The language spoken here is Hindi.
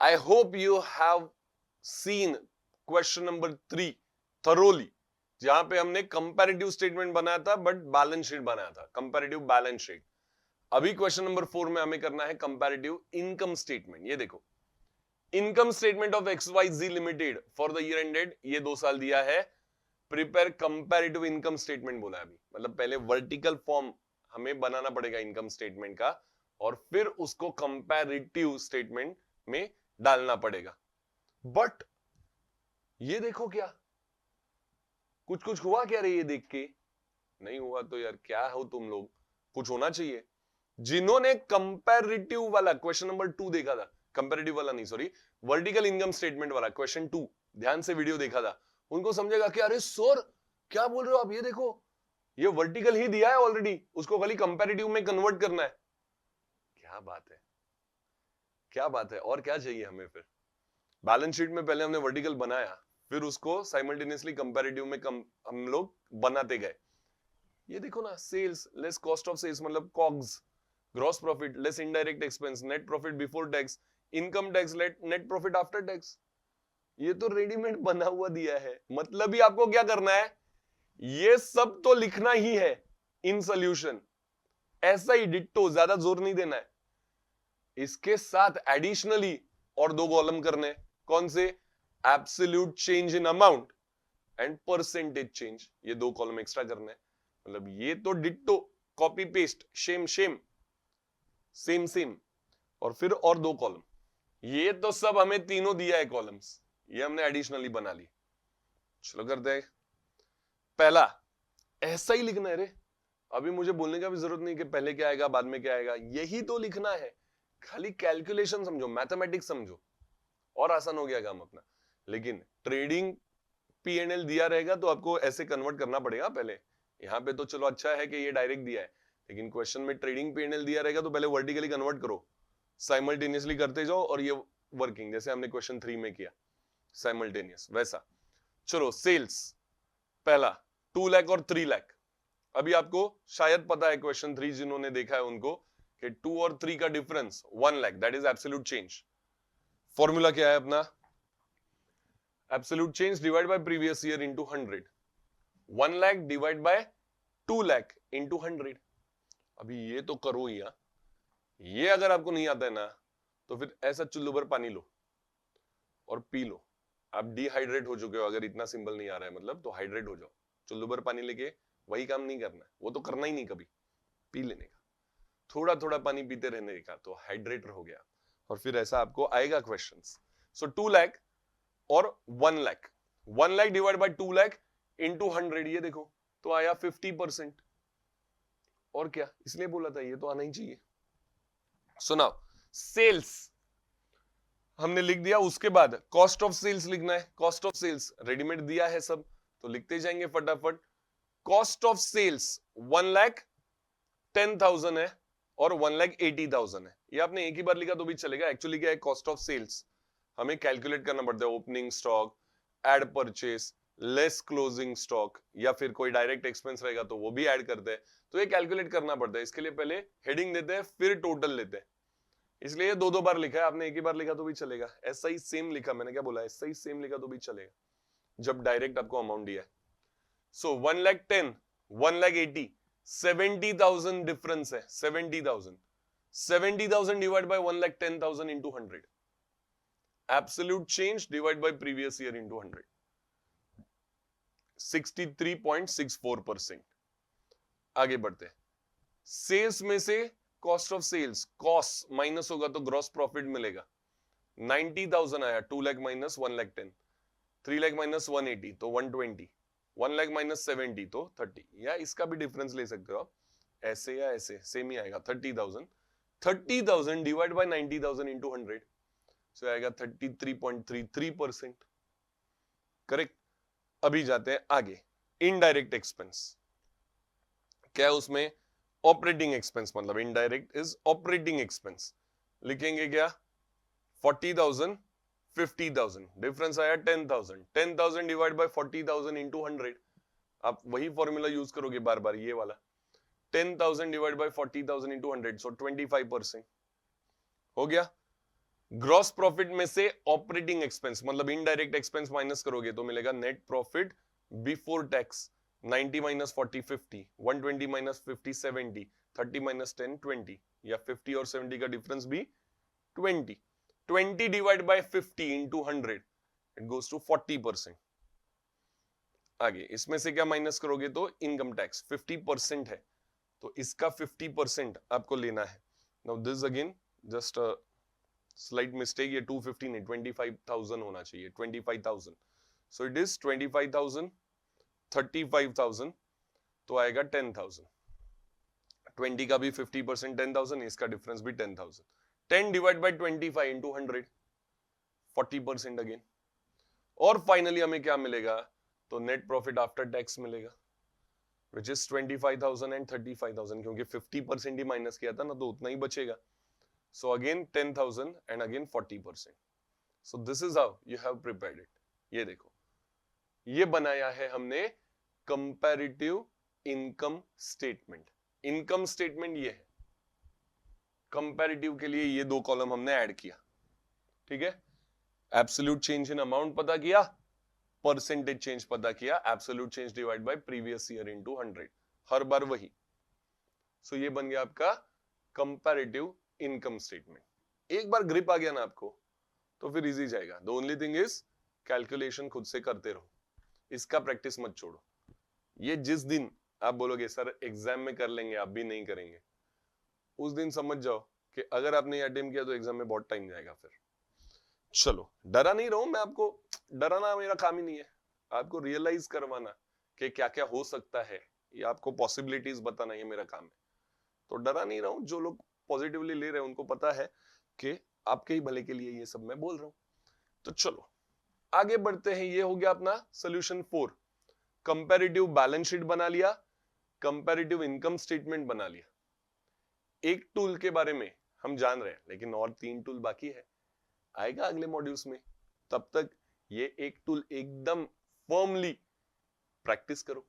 I hope you have seen question number 3 thoroughly, जहां पे हमने कंपैरेटिव स्टेटमेंट बनाया था बट बैलेंस शीट बनाया था, कंपैरेटिव बैलेंस शीट। अभी क्वेश्चन नंबर 4 में हमें करना है कंपैरेटिव इनकम स्टेटमेंट। ये देखो, income statement of XYZ limited for the year ended, ये 2 साल दिया है। प्रिपेयर कंपैरेटिव इनकम स्टेटमेंट बोला अभी, मतलब पहले वर्टिकल फॉर्म हमें बनाना पड़ेगा इनकम स्टेटमेंट का और फिर उसको कंपैरेटिव स्टेटमेंट में डालना पड़ेगा। बट ये देखो, क्या कुछ कुछ हुआ क्या रे? ये देख के नहीं हुआ तो यार क्या हो तुम लोग, कुछ होना चाहिए। जिन्होंने कंपैरेटिव वाला क्वेश्चन नंबर 2 देखा था, कंपैरेटिव वाला नहीं सॉरी, वर्टिकल इनकम स्टेटमेंट वाला क्वेश्चन 2 ध्यान से वीडियो देखा था, उनको समझेगा कि अरे सर क्या बोल रहे हो आप, ये देखो ये वर्टिकल ही दिया है ऑलरेडी, उसको खाली कंपैरेटिव में कन्वर्ट करना है। क्या बात है, क्या बात है, और क्या चाहिए हमें फिर? बैलेंस शीट में पहले हमने वर्टिकल बनाया, फिर उसको साइमल्टेनियसली कंपैरेटिव में हम लोग बनाते गए। ये देखो ना, sales less cost of sales मतलब COGS, gross profit less indirect expense, net profit before tax, income tax net profit after tax. ये तो रेडीमेड बना हुआ दिया है, मतलब ही आपको क्या करना है, ये सब तो लिखना ही है इन सॉल्यूशन, ऐसा ही डिट्टो, ज्यादा जोर नहीं देना है। इसके साथ एडिशनली और 2 कॉलम करने, कौन से? Absolute change in amount and percentage change, ये 2 कॉलम एक्स्ट्रा करने। मतलब ये तो ditto, copy paste, same same same same, और फिर और 2 कॉलम। ये तो सब हमें तीनों दिया है कॉलम्स, ये हमने एडिशनली बना ली। चलो करते हैं। पहला ऐसा ही लिखना है रे, अभी मुझे बोलने का भी जरूरत नहीं कि पहले क्या आएगा बाद में क्या आएगा, यही तो लिखना है। खाली कैलकुलेशन समझो, मैथमेटिक्स समझो, और आसान हो गया काम अपना। लेकिन ट्रेडिंग P&L दिया रहेगा तो आपको ऐसे कन्वर्ट करना पड़ेगा पहले। यहाँ पे तो चलो अच्छा है कि ये डायरेक्ट दिया है, लेकिन क्वेश्चन में ट्रेडिंग P&L दिया रहेगा तो पहले वर्टिकली कन्वर्ट करो, साइमल्टेनियसली करते जाओ, और ये वर्किंग जैसे हमने क्वेश्चन 3 में किया साइमल्टेनियस वैसा। चलो सेल्स पहला 2 लाख और 3 लाख। अभी आपको शायद पता है क्वेश्चन 3 जिन्होंने देखा है उनको, कि 2 और 3 का difference 1 lakh, that is absolute change. Formula क्या है अपना? Absolute change divide by previous year into 100, 1 lakh divide by 2 lakh into 100। अभी ये तो करो ही, ये अगर आपको नहीं आता है ना तो फिर ऐसा चुल्लू भर पानी लो और पी लो। आप डिहाइड्रेट हो चुके हो, अगर इतना सिंपल नहीं आ रहा है मतलब, तो हाइड्रेट हो जाओ। चुल्लू भर पानी लेके वही काम नहीं करना है, वो तो करना ही नहीं कभी, पी लेने का, थोड़ा थोड़ा पानी पीते रहने का, तो हाइड्रेटर हो गया। और फिर ऐसा आपको आएगा क्वेश्चंस। सो 2 लाख और 1 lakh, 1 lakh divide by 2 lakh into 100, ये देखो तो आया 50%। और क्या, इसलिए बोला था ये तो आना ही चाहिए। सुनाओ, सेल्स हमने लिख दिया, उसके बाद कॉस्ट ऑफ सेल्स लिखना है। कॉस्ट ऑफ सेल्स रेडीमेड दिया है सब, तो लिखते जाएंगे फटाफट। कॉस्ट ऑफ सेल्स 1,10,000 है और 1,80,000 है। ये आपने एक ही बार लिखा तो भी चलेगा। एक्चुअली क्या है, कॉस्ट ऑफ सेल्स हमें कैलकुलेट करना पड़ता है, opening stock, add purchase, less closing stock, या फिर कोई डायरेक्ट एक्सपेंस रहेगा तो वो भी ऐड करते हैं, तो ये कैलकुलेट करना पड़ता है। इसके लिए पहले हेडिंग देते हैं फिर टोटल लेते हैं, इसलिए 2 बार लिखा है। आपने एक ही बार लिखा तो भी चलेगा, ऐसा ही सेम लिखा, मैंने क्या बोला, ऐसा ही सेम लिखा तो भी चलेगा जब डायरेक्ट आपको अमाउंट दिया है। सो 1,10,000, 1,80,000, 70,000 डिफरेंस है। 70,000 divide by 1,10,000 into 100, absolute change divide by previous year into 100, 63.64%। आगे बढ़ते हैं। सेल्स में से cost of sales, cost minus होगा तो ग्रॉस प्रॉफिट मिलेगा। 90,000 आया, 2 लाख माइनस 1,10,000, 3 लाख माइनस 180 तो 120, 1 लाख माइनस 70 तो 30, या इसका भी डिफरेंस ले सकते हो आप, ऐसे या ऐसे सेम ही आएगा। 30,000 डिवाइड बाय 90,000 इंटू 100, सो आएगा 33.33%। करेक्ट। अभी जाते हैं आगे, इनडायरेक्ट एक्सपेंस क्या है उसमें? ऑपरेटिंग एक्सपेंस, मतलब इनडायरेक्ट इज ऑपरेटिंग एक्सपेंस। लिखेंगे क्या? 40,000, 50,000, डिफरेंस आया 10,000, 10,000 डिवाइड बाय 40,000 इंटू 100। आप वही फॉर्मूला यूज करोगे बार बार, ये वाला 10,000 डिवाइड बाय 40,000 इंटू 100, सो 25% हो गया। ग्रॉस प्रॉफिट में से ऑपरेटिंग एक्सपेंस मतलब इनडायरेक्ट एक्सपेंस माइनस करोगे तो मिलेगा net profit before tax 90 minus 40 50, 120 minus 50 70, 30 minus 10 20, या 50 और 70 का डिफरेंस भी 20. 20 divide by 50 into 100 it goes to 40%. आगे इसमें से क्या माइनस करोगे तो इनकम टैक्स 50% है, तो इसका 50% आपको लेना है. Now this again just slight mistake, ये 250 नहीं 25,000 होना चाहिए, 25,000. सो इट इज 25,000, 35,000 तो आएगा 10,000. 20 का भी 50% 10,000, इसका डिफरेंस भी 10,000. 10 डिवाइड बाय 25 इंटू 100 40% अगेन. और फाइनली हमें क्या मिलेगा तो नेट प्रॉफिट आफ्टर टैक्स मिलेगा विच इज 25,000 एंड 35,000, क्योंकि 50% ही माइनस किया था ना तो उतना ही बचेगा. So again 10,000 and again 40%. So this is how you have prepared it. ये देखो, ये बनाया है हमने comparative income statement. Income statement ये है, कंपैरेटिव के लिए ये दो कॉलम हमने ऐड किया. ठीक है, एब्सोल्यूट चेंज इन अमाउंट पता किया, परसेंटेज चेंज पता किया, absolute change divide by previous year into 100, हर बार वही. सो ये बन गया आपका कंपैरेटिव इनकम स्टेटमेंट. एक बार ग्रिप आ गया ना आपको तो फिर इजी जाएगा. The only thing is calculation खुद से करते रहो, इसका प्रैक्टिस मत छोड़ो. ये जिस दिन आप बोलोगे सर एग्जाम में कर लेंगे, आप भी नहीं करेंगे, उस दिन समझ जाओ कि अगर आपने ये अटेम्प्ट किया तो एग्जाम में बहुत टाइम जाएगा. फिर चलो, डरा नहीं रहा हूं मैं आपको, डराना मेरा काम ही नहीं है. आपको रियलाइज करवाना कि क्या क्या हो सकता है, ये आपको पॉसिबिलिटीज बताना, ये मेरा काम है. तो डरा नहीं रहा हूं. जो लोग पॉजिटिवली ले रहे हैं उनको पता है कि आपके ही भले के लिए ये सब मैं बोल रहा हूं. तो चलो आगे बढ़ते हैं. ये हो गया अपना सोल्यूशन 4. कंपैरेटिव बैलेंस शीट बना लिया, कंपैरेटिव इनकम स्टेटमेंट बना लिया. एक टूल के बारे में हम जान रहे हैं, लेकिन और 3 टूल बाकी है, आएगा अगले मॉड्यूल्स में. तब तक ये एक टूल एकदम फर्मली प्रैक्टिस करो.